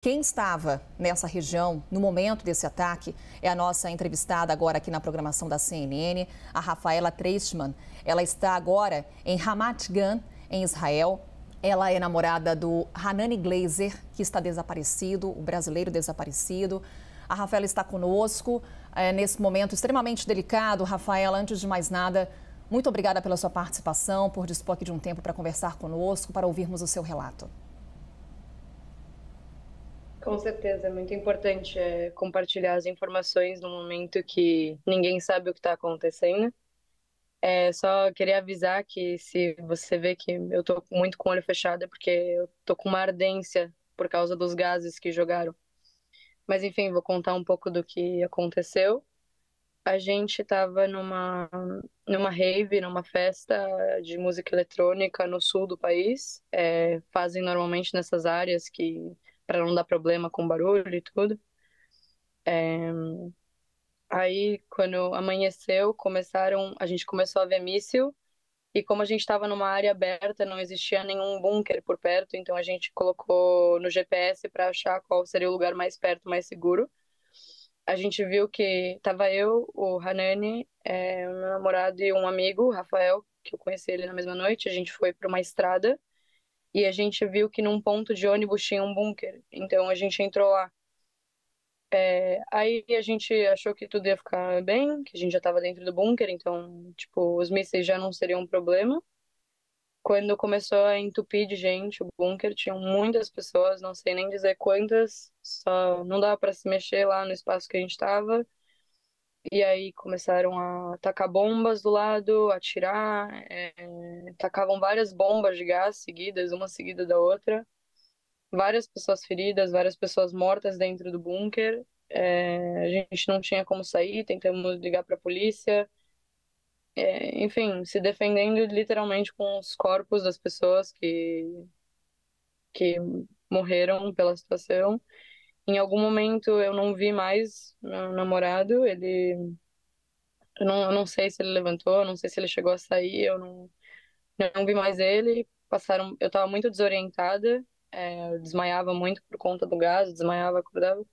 Quem estava nessa região no momento desse ataque é a nossa entrevistada agora aqui na programação da CNN, a Rafaela Treisman. Ela está agora em Ramat Gan, em Israel. Ela é namorada do Hanani Glazer, que está desaparecido, o brasileiro desaparecido. A Rafaela está conosco nesse momento extremamente delicado. Rafaela, antes de mais nada, muito obrigada pela sua participação, por dispor aqui de um tempo para conversar conosco, para ouvirmos o seu relato. Com certeza, é muito importante compartilhar as informações no momento que ninguém sabe o que está acontecendo. Só queria avisar que se você vê que eu tô muito com o olho fechado, é porque eu tô com uma ardência por causa dos gases que jogaram. Mas enfim, vou contar um pouco do que aconteceu. A gente estava numa rave, numa festa de música eletrônica no sul do país. Fazem normalmente nessas áreas que para não dar problema com barulho e tudo. Aí, quando amanheceu, a gente começou a ver míssil, e como a gente estava numa área aberta, não existia nenhum bunker por perto, então a gente colocou no GPS para achar qual seria o lugar mais perto, mais seguro. A gente viu que estava eu, o Hanani, o meu namorado e um amigo, o Rafael, que eu conheci ele na mesma noite. A gente foi para uma estrada e a gente viu que num ponto de ônibus tinha um bunker, então a gente entrou lá. Aí a gente achou que tudo ia ficar bem, que a gente já estava dentro do bunker, então, tipo, os mísseis já não seriam um problema. Quando começou a entupir de gente, o bunker, tinham muitas pessoas, não sei nem dizer quantas, só não dava para se mexer lá no espaço que a gente estava. E aí começaram a tacar bombas do lado, atirar, tacavam várias bombas de gás seguidas, uma seguida da outra. Várias pessoas feridas, várias pessoas mortas dentro do bunker. A gente não tinha como sair, tentamos ligar para a polícia. Enfim, se defendendo literalmente com os corpos das pessoas que morreram pela situação. Em algum momento eu não vi mais meu namorado, eu não sei se ele levantou, eu não sei se ele chegou a sair, eu não vi mais ele. Eu estava muito desorientada, eu desmaiava muito por conta do gás, desmaiava, acordava.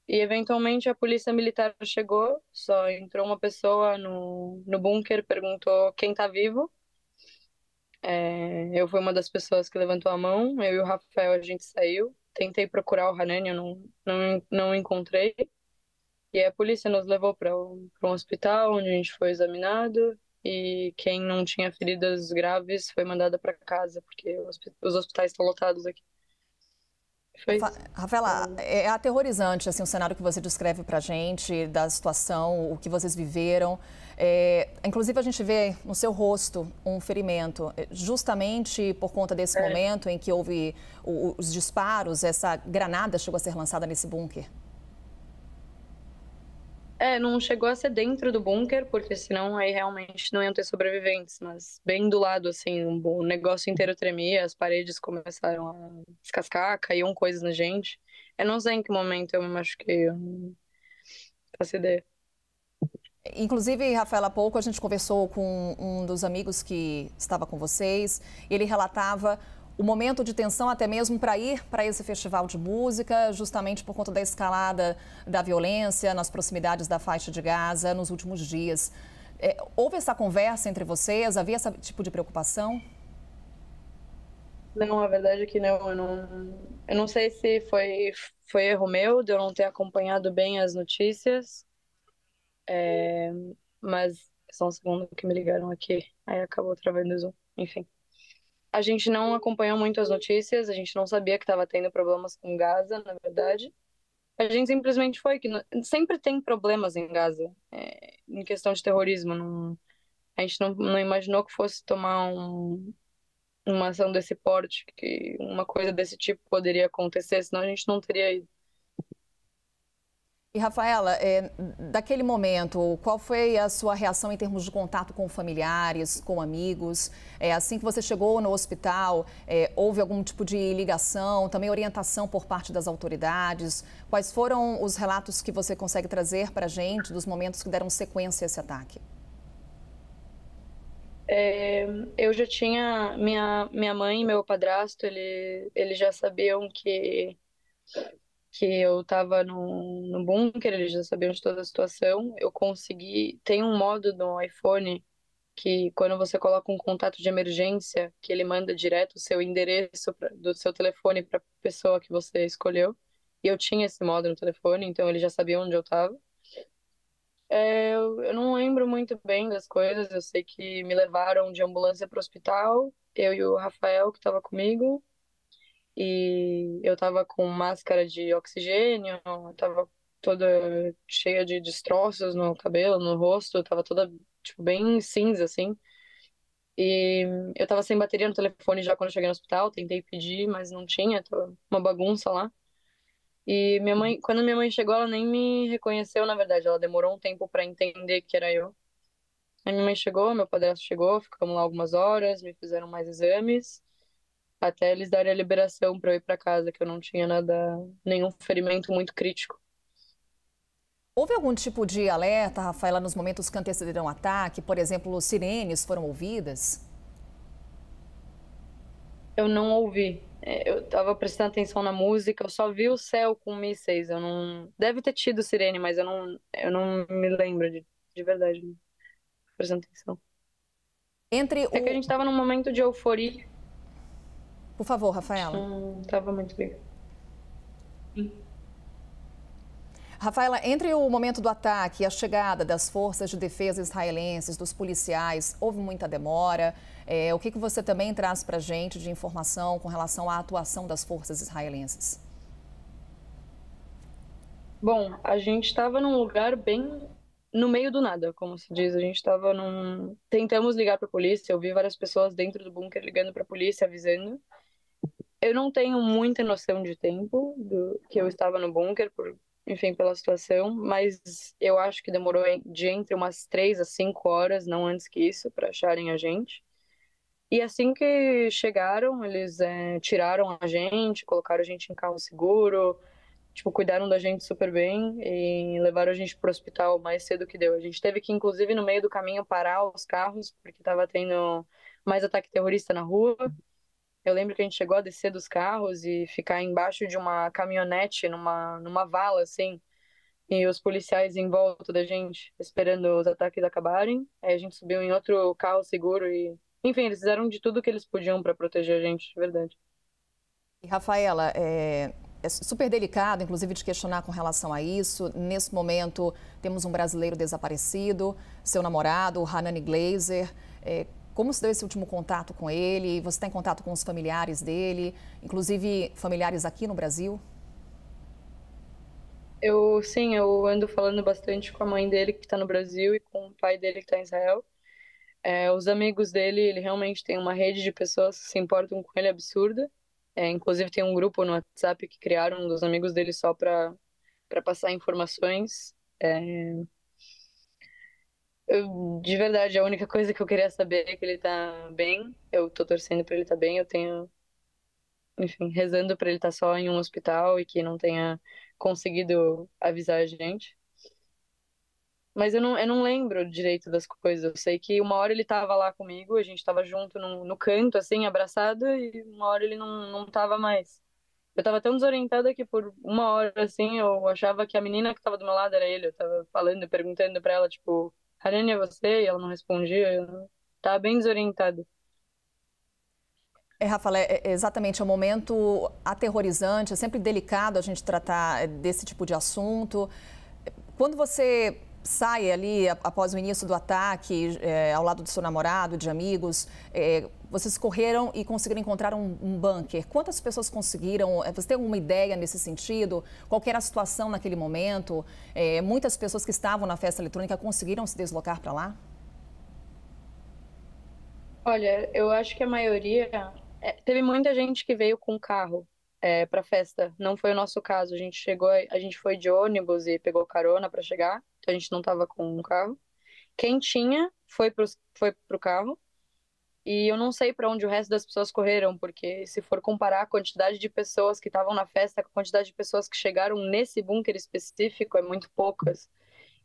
E eventualmente a polícia militar chegou, só entrou uma pessoa no bunker, perguntou quem tá vivo. Eu fui uma das pessoas que levantou a mão, eu e o Rafael a gente saiu. Tentei procurar o Hanani, eu não encontrei. E a polícia nos levou para um hospital, onde a gente foi examinado. E quem não tinha feridas graves foi mandada para casa, porque os hospitais estão lotados aqui. Foi isso. Rafaela, é aterrorizante assim, o cenário que você descreve para a gente, da situação, o que vocês viveram. Inclusive, a gente vê no seu rosto um ferimento, justamente por conta desse momento em que houve os disparos, essa granada chegou a ser lançada nesse bunker. Não chegou a ser dentro do bunker, porque senão aí realmente não iam ter sobreviventes, mas bem do lado, assim, o negócio inteiro tremia, as paredes começaram a descascar, caíam coisas na gente. Eu não sei em que momento eu me machuquei, eu não faço ideia. Inclusive, Rafaela, há pouco a gente conversou com um dos amigos que estava com vocês. Ele relatava o momento de tensão até mesmo para ir para esse festival de música, justamente por conta da escalada da violência nas proximidades da faixa de Gaza nos últimos dias. Houve essa conversa entre vocês? Havia esse tipo de preocupação? Não, a verdade é que não, eu não sei se foi erro meu de eu não ter acompanhado bem as notícias, mas só um segundo que me ligaram aqui, aí acabou travando o Zoom, enfim. A gente não acompanhou muito as notícias, a gente não sabia que estava tendo problemas com Gaza, na verdade. A gente simplesmente foi que sempre tem problemas em Gaza, em questão de terrorismo. A gente não imaginou que fosse tomar uma ação desse porte, que uma coisa desse tipo poderia acontecer, senão a gente não teria ido. E, Rafaela, daquele momento, qual foi a sua reação em termos de contato com familiares, com amigos? Assim que você chegou no hospital, houve algum tipo de ligação, também orientação por parte das autoridades? Quais foram os relatos que você consegue trazer para a gente dos momentos que deram sequência a esse ataque? Eu já tinha minha mãe e meu padrasto, eles já sabiam que que eu tava no bunker, eles já sabiam de toda a situação. Eu consegui. Tem um modo no iPhone que quando você coloca um contato de emergência, que ele manda direto o seu endereço do seu telefone para a pessoa que você escolheu. E eu tinha esse modo no telefone, então ele já sabia onde eu estava. Eu não lembro muito bem das coisas, eu sei que me levaram de ambulância para o hospital, eu e o Rafael, que estava comigo, e eu estava com máscara de oxigênio, estava toda cheia de destroços no cabelo, no rosto, estava toda, tipo, bem cinza, assim. E eu tava sem bateria no telefone já quando eu cheguei no hospital, tentei pedir, mas não tinha, tava uma bagunça lá. E minha mãe, quando minha mãe chegou, ela nem me reconheceu, na verdade, ela demorou um tempo pra entender que era eu. Aí minha mãe chegou, meu padrasto chegou, ficamos lá algumas horas, me fizeram mais exames, até eles darem a liberação pra eu ir pra casa, que eu não tinha nada, nenhum ferimento muito crítico. Houve algum tipo de alerta, Rafaela, nos momentos que antecederam o ataque? Por exemplo, sirenes foram ouvidas? Eu não ouvi. Eu tava prestando atenção na música, eu só vi o céu com mísseis. Eu não. Deve ter tido sirene, mas eu não me lembro de verdade, né? Prestando atenção. Entre É que a o... gente tava num momento de euforia, Por favor, a gente Rafaela. não tava muito ligado. Rafaela, entre o momento do ataque e a chegada das forças de defesa israelenses, dos policiais, houve muita demora. O que você também traz para a gente de informação com relação à atuação das forças israelenses? Bom, a gente estava num lugar bem no meio do nada, como se diz. A gente estava num. Tentamos ligar para a polícia, eu vi várias pessoas dentro do bunker ligando para a polícia, avisando. Eu não tenho muita noção de tempo do que eu estava no bunker, enfim, pela situação, mas eu acho que demorou de entre umas 3 a 5 horas, não antes que isso, para acharem a gente. E assim que chegaram, eles tiraram a gente, colocaram a gente em carro seguro, tipo, cuidaram da gente super bem e levaram a gente pro hospital mais cedo que deu. A gente teve que, inclusive, no meio do caminho, parar os carros, porque estava tendo mais ataque terrorista na rua. Eu lembro que a gente chegou a descer dos carros e ficar embaixo de uma caminhonete, numa vala, assim, e os policiais em volta da gente, esperando os ataques acabarem. Aí a gente subiu em outro carro seguro e, enfim, eles fizeram de tudo que eles podiam para proteger a gente, de verdade. E, Rafaela, é super delicado, inclusive, de questionar com relação a isso. Nesse momento, temos um brasileiro desaparecido, seu namorado, o Hanani Glazer. Como se deu esse último contato com ele? Você está em contato com os familiares dele, inclusive familiares aqui no Brasil? Sim, eu ando falando bastante com a mãe dele que está no Brasil e com o pai dele que está em Israel. Os amigos dele, ele realmente tem uma rede de pessoas que se importam com ele absurda. Inclusive tem um grupo no WhatsApp que criaram dos amigos dele só para passar informações. De verdade, a única coisa que eu queria saber é que ele tá bem. Eu tô torcendo para ele estar bem. Eu tenho, enfim, rezando para ele estar só em um hospital e que não tenha conseguido avisar a gente. Mas eu não lembro direito das coisas. Eu sei que uma hora ele tava lá comigo, a gente tava junto no canto, assim, abraçado, e uma hora ele não tava mais. Eu tava tão desorientada que por uma hora, assim, eu achava que a menina que tava do meu lado era ele. Eu tava falando, perguntando pra ela, tipo, Harane, é você? E ela não respondia. Eu tava bem desorientada. Rafaela, exatamente, é um momento aterrorizante, é sempre delicado a gente tratar desse tipo de assunto. Quando você sai ali após o início do ataque, ao lado do seu namorado, de amigos, vocês correram e conseguiram encontrar um bunker. Quantas pessoas conseguiram? Você tem alguma ideia nesse sentido? Qual que era a situação naquele momento? Muitas pessoas que estavam na festa eletrônica conseguiram se deslocar para lá? Olha, eu acho que a maioria. Teve muita gente que veio com carro pra festa. Não foi o nosso caso. A gente chegou, a gente foi de ônibus e pegou carona pra chegar. Então a gente não tava com um carro. Quem tinha foi pro carro. E eu não sei pra onde o resto das pessoas correram, porque se for comparar a quantidade de pessoas que estavam na festa com a quantidade de pessoas que chegaram nesse bunker específico, é muito poucas.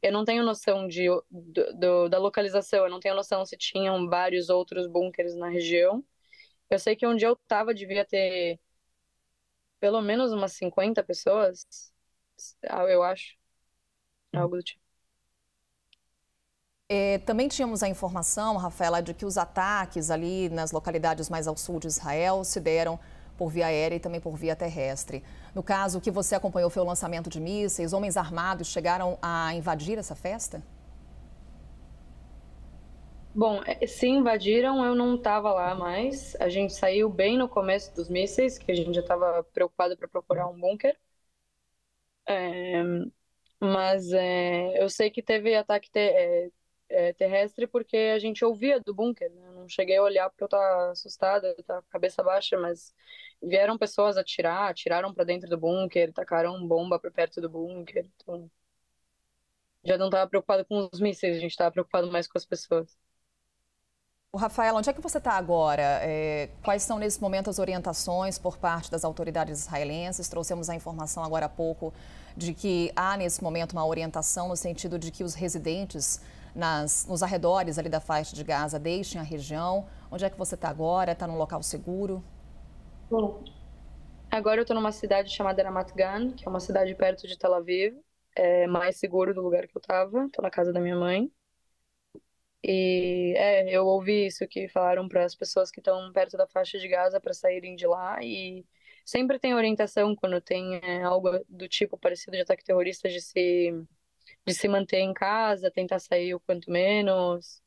Eu não tenho noção da localização, eu não tenho noção se tinham vários outros bunkers na região. Eu sei que onde eu tava devia ter pelo menos umas 50 pessoas, eu acho, algo do tipo. Também tínhamos a informação, Rafaela, de que os ataques ali nas localidades mais ao sul de Israel se deram por via aérea e também por via terrestre. No caso, o que você acompanhou foi o lançamento de mísseis, homens armados chegaram a invadir essa festa? Bom, se invadiram, eu não estava lá mais. A gente saiu bem no começo dos mísseis, que a gente já estava preocupado para procurar um bunker. É, mas eu sei que teve ataque terrestre porque a gente ouvia do bunker, né? Eu não cheguei a olhar porque eu estava assustada, eu estava com a cabeça baixa, mas vieram pessoas atirar, atiraram para dentro do bunker, tacaram bomba para perto do bunker. Então, já não estava preocupado com os mísseis, a gente estava preocupado mais com as pessoas. O Rafael, onde é que você está agora? Quais são, nesse momento, as orientações por parte das autoridades israelenses? Trouxemos a informação agora há pouco de que há, nesse momento, uma orientação no sentido de que os residentes nos arredores ali da faixa de Gaza deixem a região. Onde é que você está agora? Está num local seguro? Bom, agora eu estou numa cidade chamada Ramat Gan, que é uma cidade perto de Tel Aviv. É mais seguro do lugar que eu estava. Estou na casa da minha mãe. E eu ouvi isso que falaram para as pessoas que estão perto da faixa de Gaza para saírem de lá. E sempre tem orientação quando tem algo do tipo parecido de ataque terrorista de se manter em casa, tentar sair o quanto menos,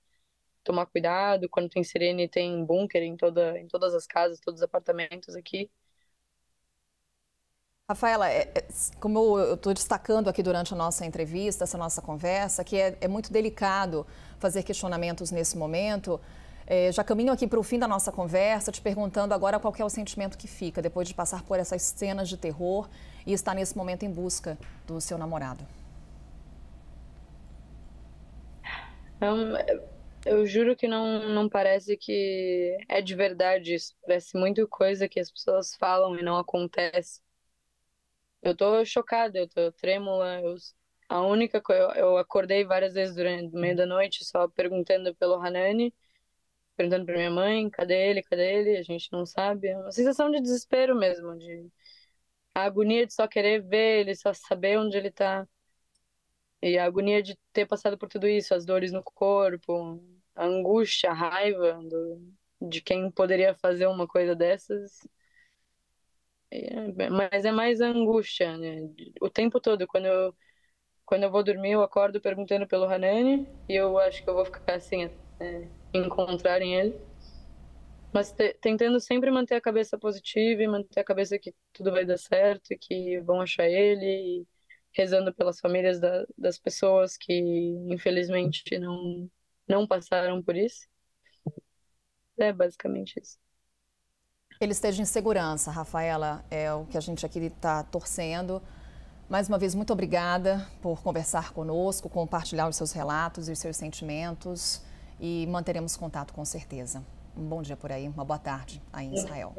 tomar cuidado. Quando tem sirene, tem bunker em todas as casas, todos os apartamentos aqui. Rafaela, como eu estou destacando aqui durante a nossa entrevista, essa nossa conversa, que é muito delicado fazer questionamentos nesse momento. Já caminho aqui para o fim da nossa conversa, te perguntando agora qual que é o sentimento que fica depois de passar por essas cenas de terror e estar nesse momento em busca do seu namorado. Eu juro que não parece que é de verdade isso. Parece muito coisa que as pessoas falam e não acontece. Eu tô chocada, eu tô trêmula. A única coisa, eu acordei várias vezes durante o meio da noite só perguntando pelo Hanani, perguntando pra minha mãe, cadê ele, cadê ele? A gente não sabe. É uma sensação de desespero mesmo, de a agonia de só querer ver ele, só saber onde ele tá. E a agonia de ter passado por tudo isso, as dores no corpo, a angústia, a raiva de quem poderia fazer uma coisa dessas. Mas é mais a angústia, né? O tempo todo, quando eu vou dormir, eu acordo perguntando pelo Hanani e eu acho que eu vou ficar assim até encontrarem ele. Mas tentando sempre manter a cabeça positiva e manter a cabeça que tudo vai dar certo e que vão achar ele. E rezando pelas famílias das pessoas que, infelizmente, não passaram por isso. É basicamente isso. Ele esteja em segurança, Rafaela, é o que a gente aqui está torcendo. Mais uma vez, muito obrigada por conversar conosco, compartilhar os seus relatos e os seus sentimentos e manteremos contato com certeza. Um bom dia por aí, uma boa tarde aí em Israel.